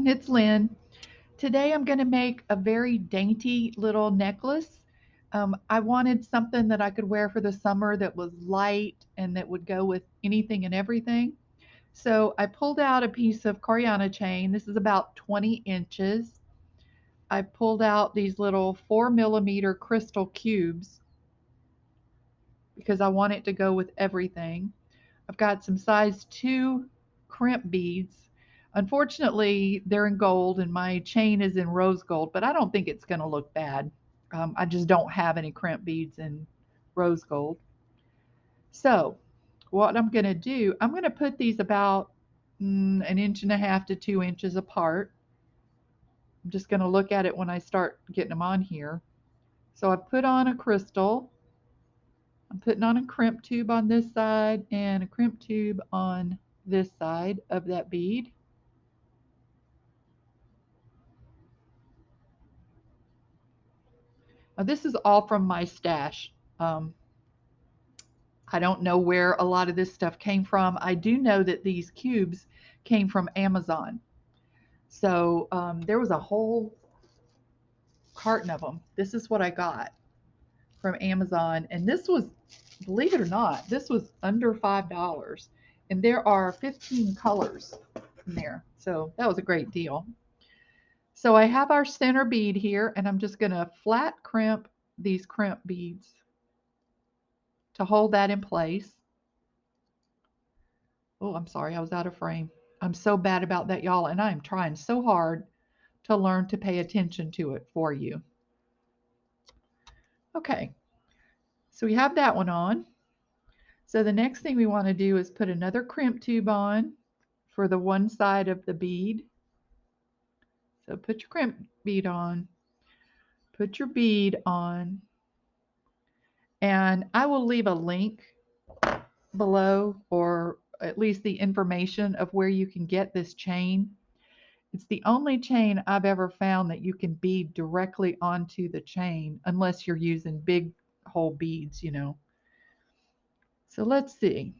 It's Lynn. Today I'm going to make a very dainty little necklace. I wanted something that I could wear for the summer that was light and that would go with anything and everything. So I pulled out a piece of Coriana chain. This is about 20 inches. I pulled out these little 4 millimeter crystal cubes because I want it to go with everything. I've got some size 2 crimp beads. Unfortunately, they're in gold and my chain is in rose gold, but I don't think it's going to look bad. I just don't have any crimp beads in rose gold. So, what I'm going to do, I'm going to put these about an inch and a half to 2 inches apart. I'm just going to look at it when I start getting them on here. So, I put on a crystal. I'm putting on a crimp tube on this side and a crimp tube on this side of that bead. Now, this is all from my stash. Um, I don't know where a lot of this stuff came from. I do know that these cubes came from Amazon. So there was a whole carton of them. This is what I got from Amazon. And this was, believe it or not, this was under $5. And there are 15 colors in there. So that was a great deal. So I have our center bead here, and I'm just going to flat crimp these crimp beads to hold that in place. Oh, I'm sorry, I was out of frame. I'm so bad about that, y'all, and I'm trying so hard to learn to pay attention to it for you. Okay, so we have that one on. So the next thing we want to do is put another crimp tube on for the one side of the bead. So put your crimp bead on, put your bead on, and I will leave a link below, or at least the information of where you can get this chain. It's the only chain I've ever found that you can bead directly onto the chain unless you're using big hole beads. So let's see.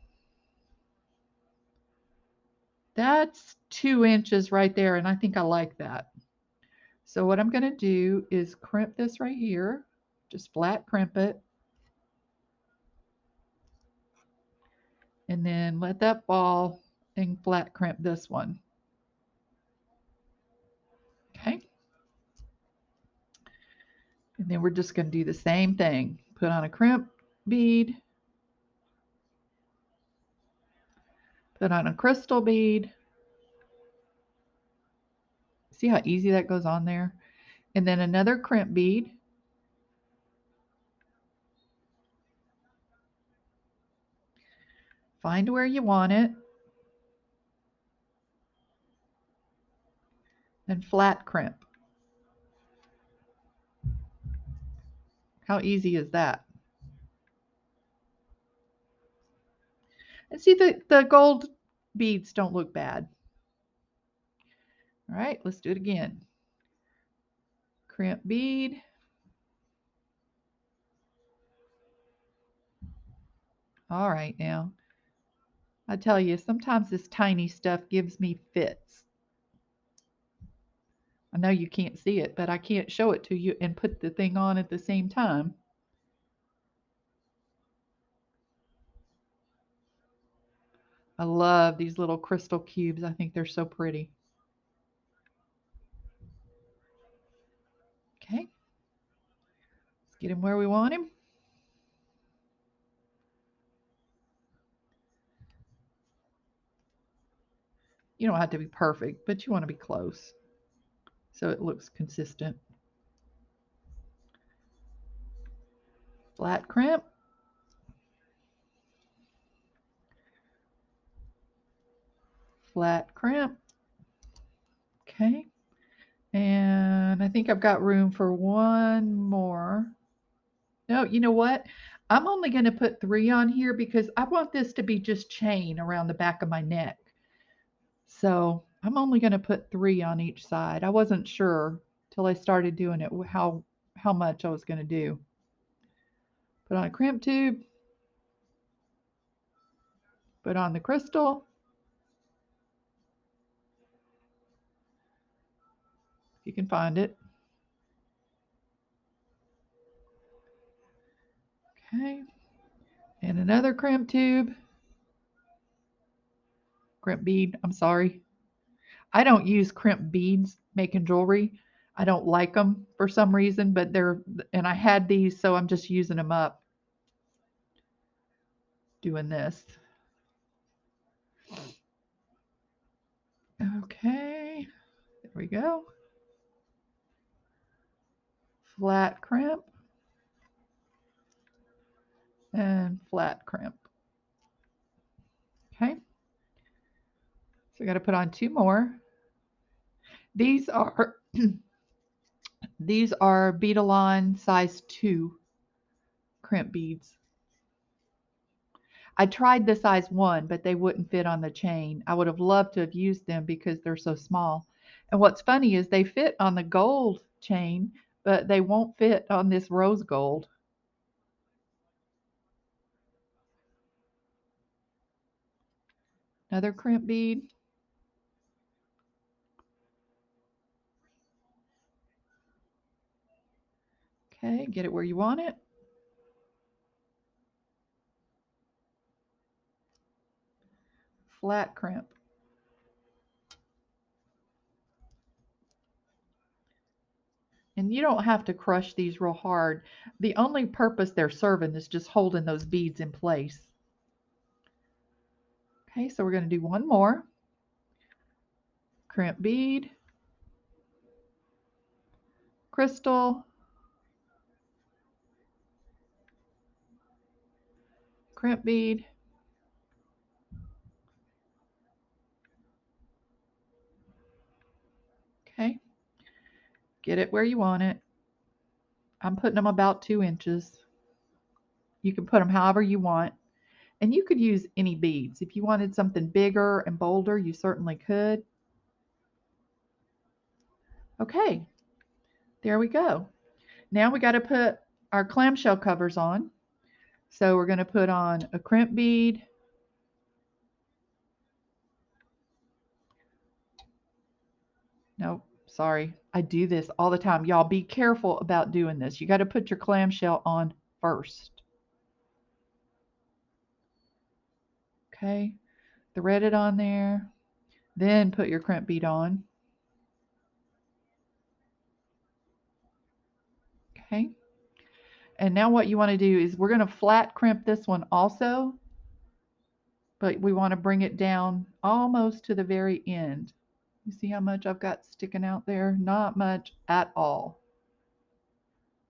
That's 2 inches right there, and I think I like that. So what I'm going to do is crimp this right here, just flat crimp it, and then let that fall and flat crimp this one. Okay. And then we're just going to do the same thing. Put on a crimp bead, put on a crystal bead. See how easy that goes on there? And then another crimp bead. Find where you want it. And flat crimp. How easy is that? And see, the gold beads don't look bad. All right, let's do it again. Crimp bead. All right, now. I tell you, sometimes this tiny stuff gives me fits. I know you can't see it, but I can't show it to you and put the thing on at the same time. I love these little crystal cubes. I think they're so pretty. Okay, let's get him where we want him. You don't have to be perfect, but you want to be close so it looks consistent. Flat crimp. Flat crimp. Okay. And I think I've got room for one more. No, you know what? I'm only going to put 3 on here because I want this to be just chain around the back of my neck. So I'm only going to put 3 on each side. I wasn't sure till I started doing it how much I was going to do. Put on a crimp tube. Put on the crystal. can find it. Okay. And another crimp tube. Crimp bead, I'm sorry. I don't use crimp beads making jewelry. I don't like them for some reason, but and I had these, so I'm just using them up doing this. Okay, there we go. Flat crimp and flat crimp. Okay, so I got to put on two more. These are these are Beadalon size 2 crimp beads. I tried the size 1, but they wouldn't fit on the chain. I would have loved to have used them because they're so small. And what's funny is they fit on the gold chain, but they won't fit on this rose gold. Another crimp bead. Okay, get it where you want it. Flat crimp. And you don't have to crush these real hard. The only purpose they're serving is just holding those beads in place. Okay, so we're going to do one more. Crimp bead, crystal, crimp bead. Okay, get it where you want it. I'm putting them about 2 inches. You can put them however you want. And you could use any beads. If you wanted something bigger and bolder, you certainly could. Okay, there we go. Now we got to put our clamshell covers on. So we're going to put on a crimp bead. Nope, sorry. I do this all the time. Y'all be careful about doing this. You got to put your clamshell on first. Okay, thread it on there. Then put your crimp bead on. Okay. And now what you want to do is we're going to flat crimp this one also, but we want to bring it down almost to the very end. You see how much I've got sticking out there? Not much at all.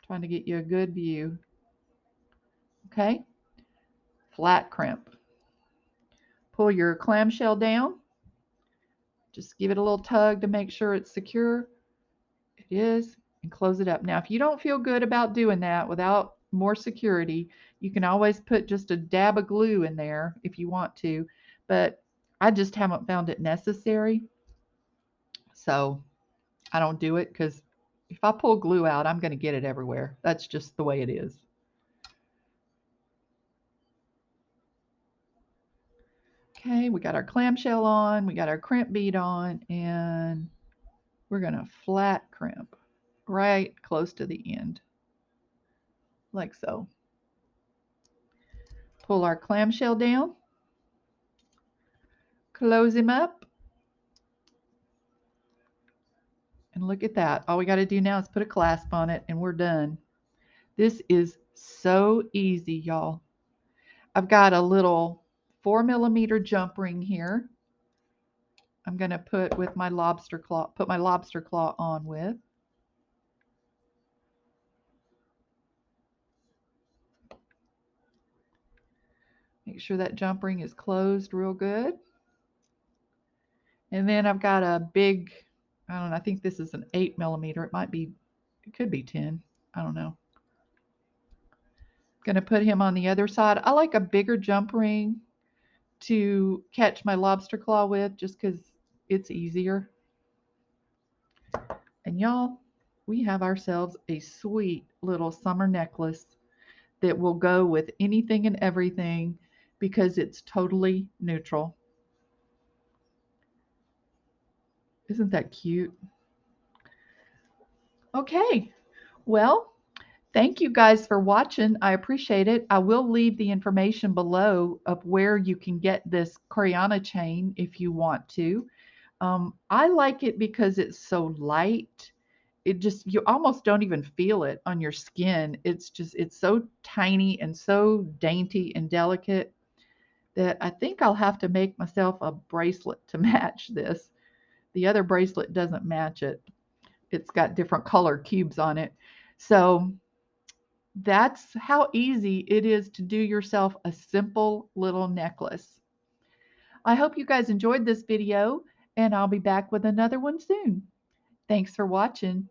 Trying to get you a good view. Okay, flat crimp. Pull your clamshell down. Just give it a little tug to make sure it's secure. It is. And close it up. Now, if you don't feel good about doing that without more security, you can always put just a dab of glue in there if you want to. But I just haven't found it necessary. So I don't do it because if I pull glue out, I'm going to get it everywhere. That's just the way it is. Okay, we got our clamshell on, we got our crimp bead on, and we're going to flat crimp right close to the end, like so. Pull our clamshell down, close him up, and look at that. All we got to do now is put a clasp on it, and we're done. This is so easy, y'all. I've got a little 4mm jump ring here. I'm going to put with my lobster claw, put my lobster claw on with. Make sure that jump ring is closed real good. And then I've got a big, I don't know, I think this is an 8mm. It might be, it could be 10. I don't know. Going to put him on the other side. I like a bigger jump ring to catch my lobster claw with just because it's easier. And y'all, we have ourselves a sweet little summer necklace that will go with anything and everything because it's totally neutral. Isn't that cute? Okay, well, thank you guys for watching. I appreciate it. I will leave the information below of where you can get this Coriana chain if you want to. I like it because it's so light. It just, you almost don't even feel it on your skin. It's so tiny and so dainty and delicate that I think I'll have to make myself a bracelet to match this. The other bracelet doesn't match it. It's got different color cubes on it. So that's how easy it is to do yourself a simple little necklace. I hope you guys enjoyed this video, and I'll be back with another one soon. Thanks for watching.